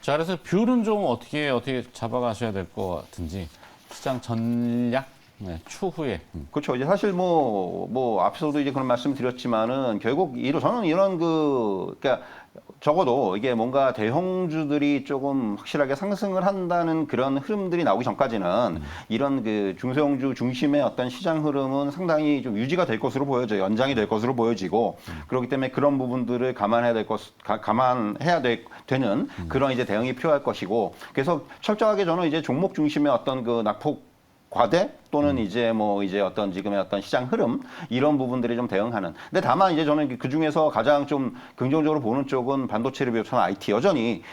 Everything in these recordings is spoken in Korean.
자, 그래서 뷰는 좀 어떻게 잡아가셔야 될 것 같은지 시장 전략 추후에. 그렇죠. 이제 사실 앞서도 이제 그런 말씀 드렸지만은 결국 저는 이런 그러니까 적어도 이게 뭔가 대형주들이 조금 확실하게 상승을 한다는 그런 흐름들이 나오기 전까지는 이런 그 중소형주 중심의 어떤 시장 흐름은 상당히 좀 유지가 될 것으로 보여져요. 연장이 될 것으로 보여지고 그렇기 때문에 그런 부분들을 감안해야 되는 그런 이제 대응이 필요할 것이고 그래서 철저하게 저는 이제 종목 중심의 어떤 그 낙폭 과대 또는 이제 어떤 지금의 어떤 시장 흐름 이런 부분들이 좀 대응하는. 근데 다만 이제 저는 그 중에서 가장 좀 긍정적으로 보는 쪽은 반도체를 비롯한 IT 여전히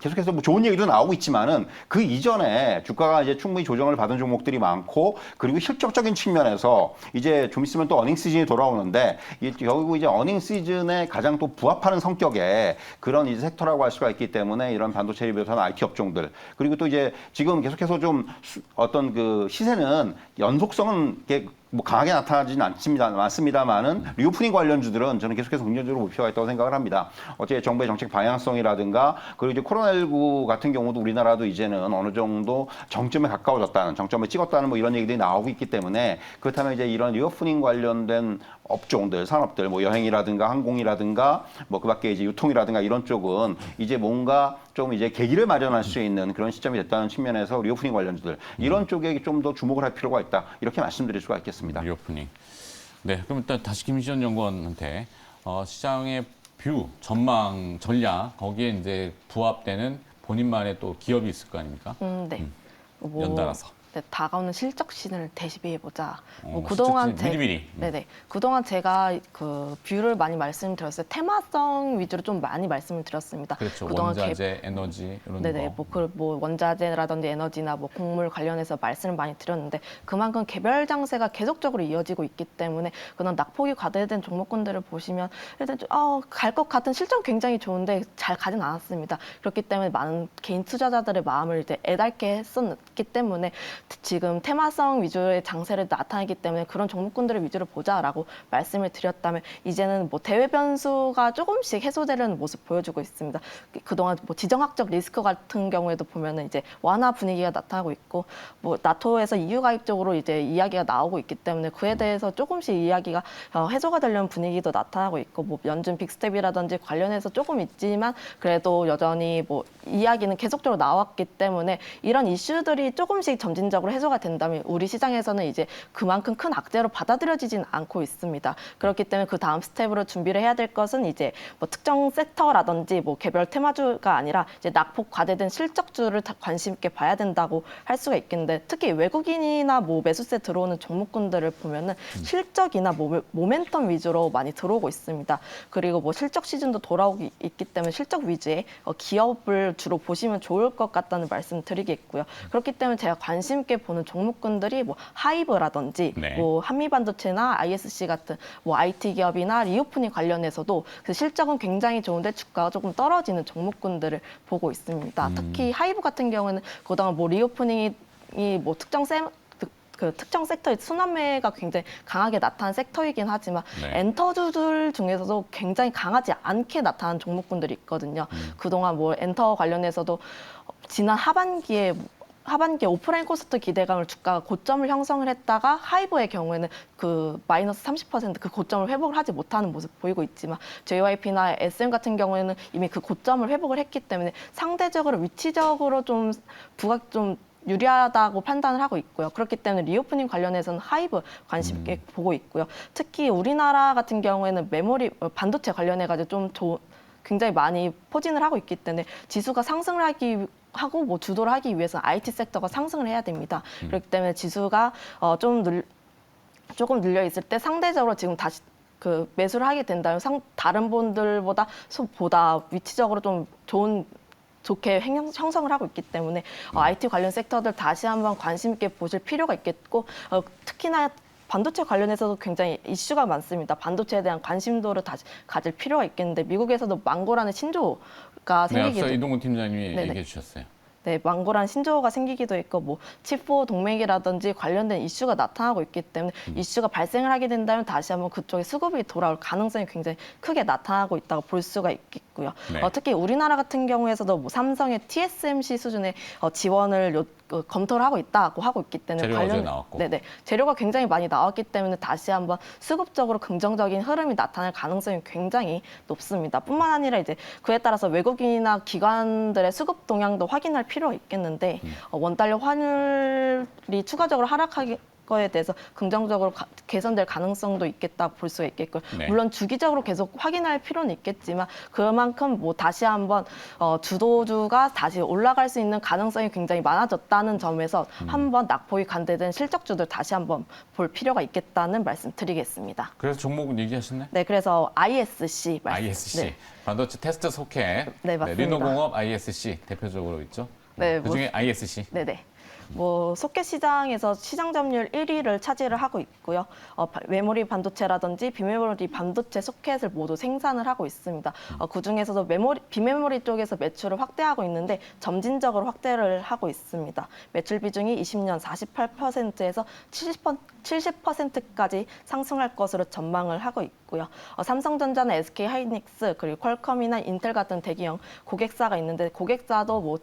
계속해서 좋은 얘기도 나오고 있지만은 그 이전에 주가가 이제 충분히 조정을 받은 종목들이 많고 그리고 실적적인 측면에서 이제 좀 있으면 또 어닝 시즌이 돌아오는데 결국 이제 어닝 시즌에 가장 또 부합하는 성격의 그런 이제 섹터라고 할 수가 있기 때문에 이런 반도체를 비롯한 IT 업종들 그리고 또 이제 지금 계속해서 좀 어떤 그 시세는 연속성은 이렇게 강하게 나타나지는 않습니다만은 리오프닝 관련주들은 저는 계속해서 긍정적으로 볼 필요가 있다고 생각을 합니다. 어제 정부의 정책 방향성이라든가 그리고 이제 코로나19 같은 경우도 우리나라도 이제는 어느 정도 정점에 가까워졌다는 정점을 찍었다는 이런 얘기들이 나오고 있기 때문에 그렇다면 이제 이런 리오프닝 관련된 업종들, 산업들, 여행이라든가 항공이라든가 그밖에 이제 유통이라든가 이런 쪽은 이제 뭔가 좀 이제 계기를 마련할 수 있는 그런 시점이 됐다는 측면에서 리오프닝 관련주들 이런 쪽에 좀 더 주목을 할 필요가 있다 이렇게 말씀드릴 수가 있겠습니다. 리오프닝. 네, 그럼 일단 다시 김시현 연구원한테 시장의 뷰, 전망, 전략 거기에 이제 부합되는 본인만의 또 기업이 있을 거 아닙니까? 네. 연달아서. 네, 다가오는 실적 시즌을 대비해보자. 그동안 미리미리. 네네. 그동안 제가 그 뷰를 많이 말씀드렸어요. 테마성 위주로 좀 많이 말씀을 드렸습니다. 그렇죠. 그동안 원자재, 에너지 이런 네네. 거. 원자재라든지 에너지나 곡물 관련해서 말씀을 많이 드렸는데 그만큼 개별 장세가 계속적으로 이어지고 있기 때문에 그런 낙폭이 과대된 종목군들을 보시면 일단 갈 것 같은 실적 굉장히 좋은데 잘 가진 않았습니다. 그렇기 때문에 많은 개인 투자자들의 마음을 이제 애달게 했었기 때문에 지금 테마성 위주의 장세를 나타내기 때문에 그런 종목군들을 위주로 보자라고 말씀을 드렸다면 이제는 대외 변수가 조금씩 해소되는 모습 보여주고 있습니다. 그동안 지정학적 리스크 같은 경우에도 보면은 이제 완화 분위기가 나타나고 있고 나토에서 EU 가입 쪽으로 이제 이야기가 나오고 있기 때문에 그에 대해서 조금씩 이야기가 해소가 되려는 분위기도 나타나고 있고 연준 빅스텝이라든지 관련해서 조금 있지만 그래도 여전히 이야기는 계속적으로 나왔기 때문에 이런 이슈들이 조금씩 점진적으로 해소가 된다면 우리 시장에서는 이제 그만큼 큰 악재로 받아들여지진 않고 있습니다. 그렇기 때문에 그 다음 스텝으로 준비를 해야 될 것은 이제 특정 섹터라든지 개별 테마주가 아니라 이제 낙폭 과대된 실적주를 관심 있게 봐야 된다고 할 수가 있겠는데 특히 외국인이나 매수세 들어오는 종목군들을 보면은 실적이나 모멘텀 위주로 많이 들어오고 있습니다. 그리고 실적 시즌도 돌아오고 있기 때문에 실적 위주의 기업을 주로 보시면 좋을 것 같다는 말씀 드리겠고요. 그렇기 때문에 제가 관심 있게 보는 종목군들이 하이브라든지 네. 한미반도체나 ISC 같은 IT 기업이나 리오프닝 관련해서도 그 실적은 굉장히 좋은데 주가가 조금 떨어지는 종목군들을 보고 있습니다. 특히 하이브 같은 경우는 그동안 리오프닝이 특정 섹터의 순환매가 굉장히 강하게 나타난 섹터이긴 하지만 네. 엔터주들 중에서도 굉장히 강하지 않게 나타난 종목군들이 있거든요. 그동안 엔터 관련해서도 지난 하반기에 오프라인 콘서트 기대감을 주가가 고점을 형성을 했다가 하이브의 경우에는 그 마이너스 30% 그 고점을 회복을 하지 못하는 모습 보이고 있지만 JYP나 SM 같은 경우에는 이미 그 고점을 회복을 했기 때문에 상대적으로 위치적으로 좀 유리하다고 판단을 하고 있고요. 그렇기 때문에 리오프닝 관련해서는 하이브 관심 있게 보고 있고요. 특히 우리나라 같은 경우에는 메모리 반도체 관련해가지고 굉장히 많이 포진을 하고 있기 때문에 지수가 상승을 하고 주도를 하기 위해서는 IT 섹터가 상승을 해야 됩니다. 그렇기 때문에 지수가 조금 늘려 있을 때 상대적으로 지금 다시 매수를 하게 된다면 다른 분들보다 위치적으로 좀 좋게 형성을 하고 있기 때문에 IT 관련 섹터들 다시 한번 관심 있게 보실 필요가 있겠고 특히나 반도체 관련해서도 굉장히 이슈가 많습니다. 반도체에 대한 관심도를 다시 가질 필요가 있겠는데 미국에서도 망고라는 신조가 네, 생기게 앞서 이동훈 팀장님이 네네. 얘기해 주셨어요. 네, 망고란 신조어가 생기기도 했고 뭐 칩4 동맹이라든지 관련된 이슈가 나타나고 있기 때문에 이슈가 발생을 하게 된다면 다시 한번 그쪽에 수급이 돌아올 가능성이 굉장히 크게 나타나고 있다고 볼 수가 있겠고요. 네. 특히 우리나라 같은 경우에서도 뭐 삼성의 TSMC 수준의 지원을 검토를 하고 있다고 하고 있기 때문에 재료가 어제 나왔고. 네네, 재료가 굉장히 많이 나왔기 때문에 다시 한번 수급적으로 긍정적인 흐름이 나타날 가능성이 굉장히 높습니다. 뿐만 아니라 이제 그에 따라서 외국인이나 기관들의 수급 동향도 확인할 필요가 있겠는데 원달러 환율이 추가적으로 하락하기 거에 대해서 긍정적으로 개선될 가능성도 있겠다 볼 수가 있겠고요. 네. 물론 주기적으로 계속 확인할 필요는 있겠지만 그만큼 뭐 다시 한번 주도주가 다시 올라갈 수 있는 가능성이 굉장히 많아졌다는 점에서 한번 낙폭이 관대된 실적주들 다시 한번 볼 필요가 있겠다는 말씀드리겠습니다. 그래서 종목은 얘기하셨네? 네, 그래서 ISC 말씀. ISC, 네. 반도체 테스트 소켓, 네, 맞습니다. 리노공업 ISC 대표적으로 있죠. 네, 그중에 ISC. 네네. 뭐 소켓 시장에서 시장 점유율 1위를 차지를 하고 있고요. 메모리 반도체라든지 비메모리 반도체 소켓을 모두 생산을 하고 있습니다. 그 중에서도 비메모리 쪽에서 매출을 확대하고 있는데 점진적으로 확대를 하고 있습니다. 매출 비중이 20년 48%에서 70%까지 상승할 것으로 전망을 하고 있고요. 삼성전자나 SK 하이닉스 그리고 퀄컴이나 인텔 같은 대기업 고객사가 있는데 고객사도 뭐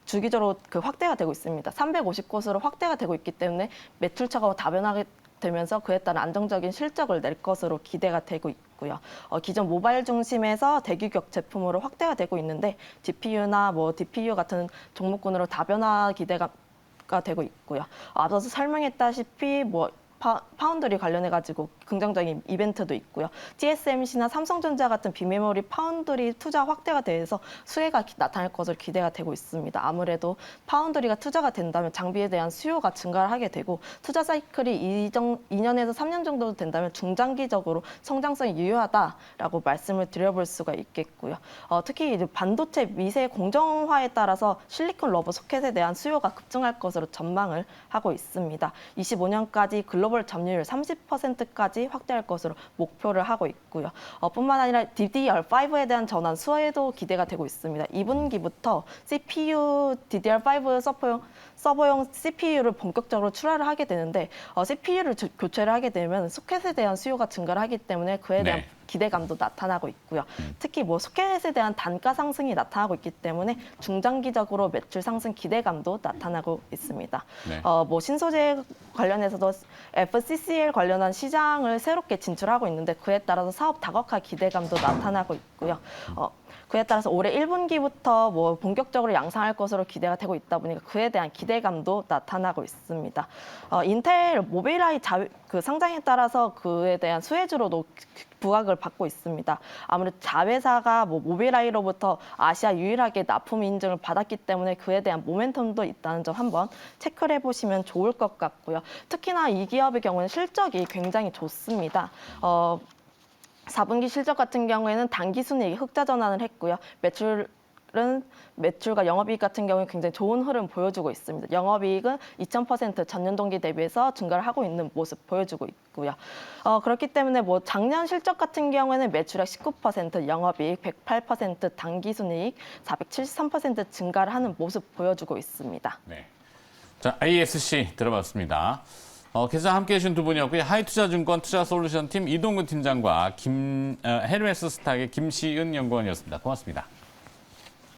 주기적으로 확대가 되고 있습니다. 350곳으로 확대가 되고 있기 때문에 매출처가 다변하게 되면서 그에 따른 안정적인 실적을 낼 것으로 기대가 되고 있고요. 기존 모바일 중심에서 대규격 제품으로 확대가 되고 있는데 GPU나 뭐 DPU 같은 종목군으로 다변화 기대가 되고 있고요. 앞서서 설명했다시피 뭐 파운드리 관련해가지고 긍정적인 이벤트도 있고요. TSMC나 삼성전자 같은 비메모리 파운드리 투자 확대가 돼서 수혜가 나타날 것으로 기대가 되고 있습니다. 아무래도 파운드리가 투자가 된다면 장비에 대한 수요가 증가를 하게 되고 투자 사이클이 2년에서 3년 정도 된다면 중장기적으로 성장성이 유효하다라고 말씀을 드려볼 수가 있겠고요. 특히 이제 반도체 미세 공정화에 따라서 실리콘 러버 소켓에 대한 수요가 급증할 것으로 전망을 하고 있습니다. 25년까지 글로벌 점유율 30%까지 확대할 것으로 목표를 하고 있고요. 뿐만 아니라 DDR5에 대한 전환 수혜도 기대가 되고 있습니다. 2분기부터 CPU DDR5 서버용 CPU를 본격적으로 출하를 하게 되는데 CPU를 교체를 하게 되면 소켓에 대한 수요가 증가를 하기 때문에 그에 대한 네. 기대감도 나타나고 있고요. 특히 뭐 소켓에 대한 단가 상승이 나타나고 있기 때문에 중장기적으로 매출 상승 기대감도 나타나고 있습니다. 네. 뭐 신소재 관련해서도 FCCL 관련한 시장을 새롭게 진출하고 있는데 그에 따라서 사업 다각화 기대감도 나타나고 있고요. 그에 따라서 올해 1분기부터 뭐 본격적으로 양상할 것으로 기대가 되고 있다 보니까 그에 대한 기대감도 나타나고 있습니다. 인텔 모빌아이 상장에 따라서 그에 대한 수혜주로도 부각을 받고 있습니다. 아무래도 자회사가 뭐 모빌아이로부터 아시아 유일하게 납품 인증을 받았기 때문에 그에 대한 모멘텀도 있다는 점 한번 체크를 해보시면 좋을 것 같고요. 특히나 이 기업의 경우는 실적이 굉장히 좋습니다. 4분기 실적 같은 경우에는 당기 순이익이 흑자 전환을 했고요. 매출과 영업이익 같은 경우에 굉장히 좋은 흐름 보여주고 있습니다. 영업이익은 2000% 전년 동기 대비해서 증가를 하고 있는 모습 보여주고 있고요. 그렇기 때문에 뭐 작년 실적 같은 경우에는 매출액 19%, 영업이익 108%, 당기 순이익 473% 증가를 하는 모습 보여주고 있습니다. 네. 자, ISC 들어봤습니다. 계산 함께해 주신 두 분이었고요. 하이투자증권 투자솔루션팀 이동근 팀장과 헤르메스 스탁의 김시은 연구원이었습니다. 고맙습니다.